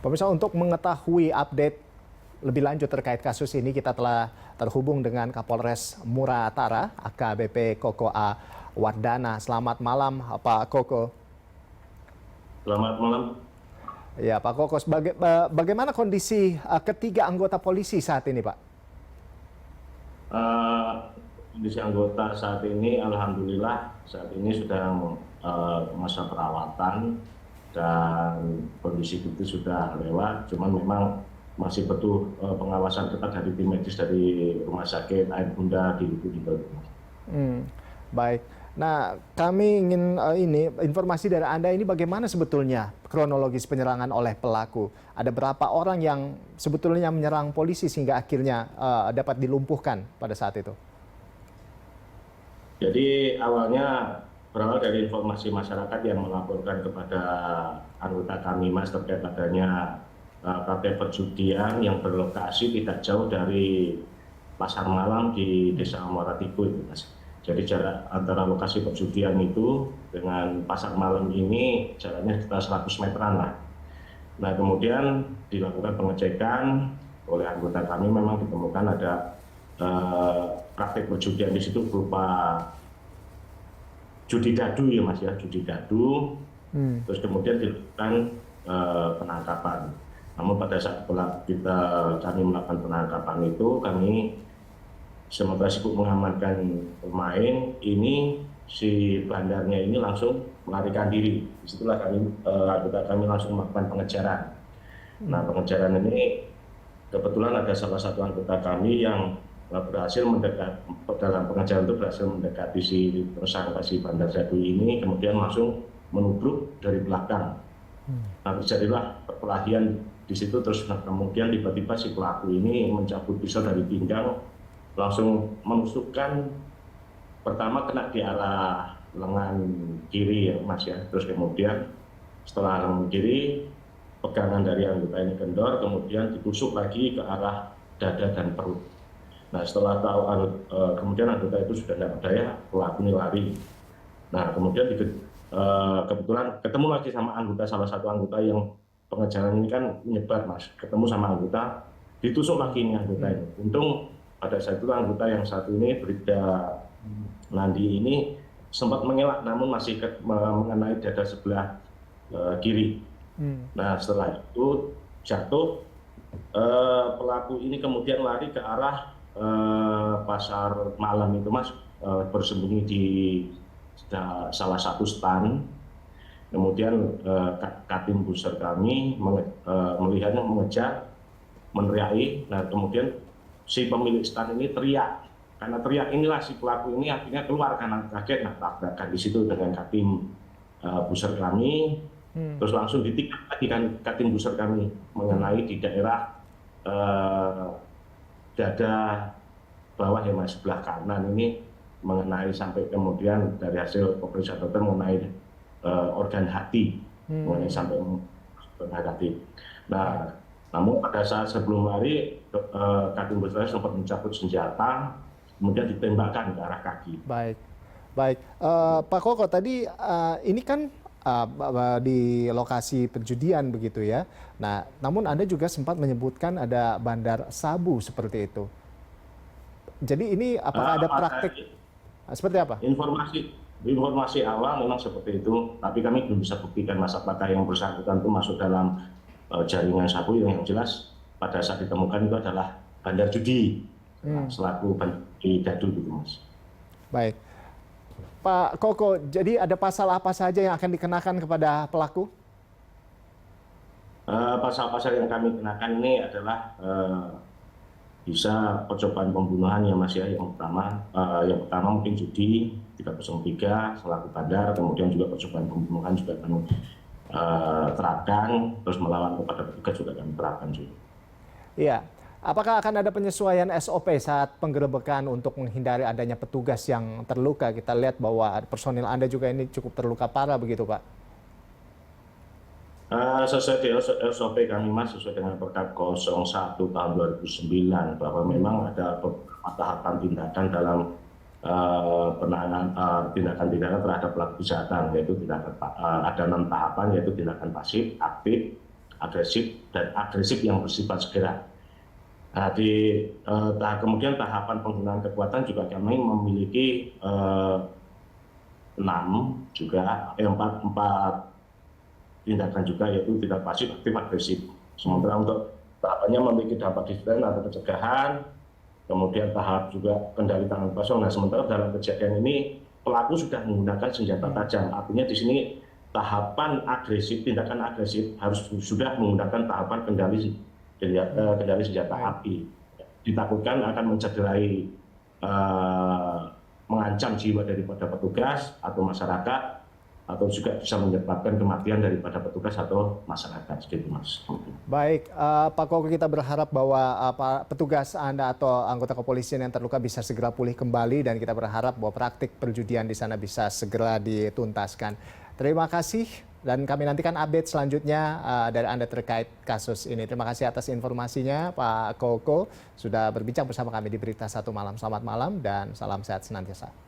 Pemirsa, untuk mengetahui update lebih lanjut terkait kasus ini, kita telah terhubung dengan Kapolres Muratara, AKBP Koko A. Wardana. Selamat malam, Pak Koko. Selamat malam. Ya, Pak Koko, bagaimana kondisi ketiga anggota polisi saat ini, Pak? Kondisi anggota saat ini, alhamdulillah, saat ini sedang masa perawatan dan kondisi itu sudah lewat. Cuman memang masih butuh pengawasan ketat dari tim medis dari Rumah Sakit Air Bunda di Lubuk. Baik. Nah, kami ingin informasi dari Anda ini bagaimana sebetulnya kronologis penyerangan oleh pelaku. Ada berapa orang yang sebetulnya menyerang polisi sehingga akhirnya dapat dilumpuhkan pada saat itu? Jadi awalnya berawal dari informasi masyarakat yang melaporkan kepada anggota kami, Mas, terkait adanya praktek perjudian yang berlokasi tidak jauh dari pasar malam di Desa Muara Tiku itu, Mas. Jadi jarak antara lokasi perjudian itu dengan pasar malam ini jaraknya sekitar 100 meteran lah. Nah, kemudian dilakukan pengecekan oleh anggota kami, memang ditemukan ada praktek perjudian di situ berupa judi dadu ya, Mas, ya, judi dadu. Terus kemudian dilakukan penangkapan. Namun pada saat kami melakukan penangkapan itu, kami sementara sibuk mengamankan pemain, ini si bandarnya ini langsung melarikan diri. Disitulah anggota kami langsung melakukan pengejaran. Nah, pengejaran ini kebetulan ada salah satu anggota kami yang berhasil dalam pengejaran itu berhasil mendekati si tersangka si bandar jadu ini, kemudian langsung menubruk dari belakang. Nah, terjadilah perkelahian di situ. Terus kemudian tiba-tiba si pelaku ini mencabut pisau dari pinggang, langsung menusukkan, pertama kena di arah lengan kiri ya, Mas, ya. Terus kemudian setelah lengan kiri, pegangan dari anggota ini kendor, kemudian ditusuk lagi ke arah dada dan perut. Nah, setelah tahu kemudian anggota itu sudah tidak berdaya, pelaku ini lari. Nah, kemudian kebetulan ketemu lagi sama salah satu anggota yang pengejaran ini kan menyebar, Mas. Ketemu sama anggota, ditusuk lagi ini anggota ini. Untung pada saat itu anggota yang satu ini, Bribda Nandi ini sempat mengelak, namun masih mengenai dada sebelah kiri. Nah, setelah itu jatuh, pelaku ini kemudian lari ke arah pasar malam itu, Mas, bersembunyi di salah satu stan. Kemudian Katim Buser kami melihatnya, mengejar, meneriaki. Nah, kemudian si pemilik stan ini teriak. Karena teriak inilah si pelaku ini akhirnya keluar karena kaget. Nah, tabrakan di situ dengan Katim Buser kami. Terus langsung ditikam lagi kan Katim Buser kami mengenai di daerah dada bawah ya, Mas, sebelah kanan ini, mengenai sampai kemudian dari hasil pemeriksaan dokter mengenai organ hati, mengenai sampai organ hati. Nah, namun pada saat sebelum lari, Katim Buser sempat mencabut senjata, kemudian ditembakkan ke arah kaki. Baik. Pak Koko, tadi ini kan di lokasi perjudian begitu ya. Nah, namun Anda juga sempat menyebutkan ada bandar sabu seperti itu. Jadi ini apakah ada praktik seperti apa? Informasi awal memang seperti itu, tapi kami belum bisa buktikan, Mas, apakah yang bersangkutan itu masuk dalam jaringan sabu. Yang jelas pada saat ditemukan itu adalah bandar judi, selaku bandar dadu gitu, Mas. Baik. Pak Koko, jadi ada pasal apa saja yang akan dikenakan kepada pelaku? Pasal-pasal yang kami kenakan ini adalah bisa percobaan pembunuhan ya, Mas, ya. Yang pertama mungkin judi 303 selaku bandar, kemudian juga percobaan pembunuhan juga kami terapkan, terus melawan kepada petugas juga kami terapkan juga. Iya. Apakah akan ada penyesuaian SOP saat penggerebekan untuk menghindari adanya petugas yang terluka? Kita lihat bahwa personil Anda juga ini cukup terluka parah begitu, Pak. Sesuai dengan SOP kami, Mas, sesuai dengan Perkap 01 tahun 2009, bahwa memang ada beberapa tahapan tindakan dalam penanganan tindakan terhadap pelaku kejahatan, yaitu ada 6 tahapan, yaitu tindakan pasif, aktif, agresif yang bersifat segera. Nah, kemudian tahapan penggunaan kekuatan juga kami memiliki 4 tindakan juga, yaitu tindak pasif, aktif, agresif. Sementara untuk tahapannya memiliki dampak disiplin atau pencegahan, kemudian tahap juga kendali tangan kosong. Nah, sementara dalam kejadian ini pelaku sudah menggunakan senjata tajam. Artinya di sini tahapan agresif, tindakan agresif harus sudah menggunakan tahapan kendali senjata api. Ditakutkan akan mencederai, mengancam jiwa daripada petugas atau masyarakat, atau juga bisa menyebabkan kematian daripada petugas atau masyarakat. Gitu, Mas. Baik, Pak Koko, kita berharap bahwa petugas Anda atau anggota kepolisian yang terluka bisa segera pulih kembali, dan kita berharap bahwa praktik perjudian di sana bisa segera dituntaskan. Terima kasih, dan kami nantikan update selanjutnya dari Anda terkait kasus ini. Terima kasih atas informasinya, Pak Koko, sudah berbincang bersama kami di Berita Satu Malam. Selamat malam dan salam sehat senantiasa.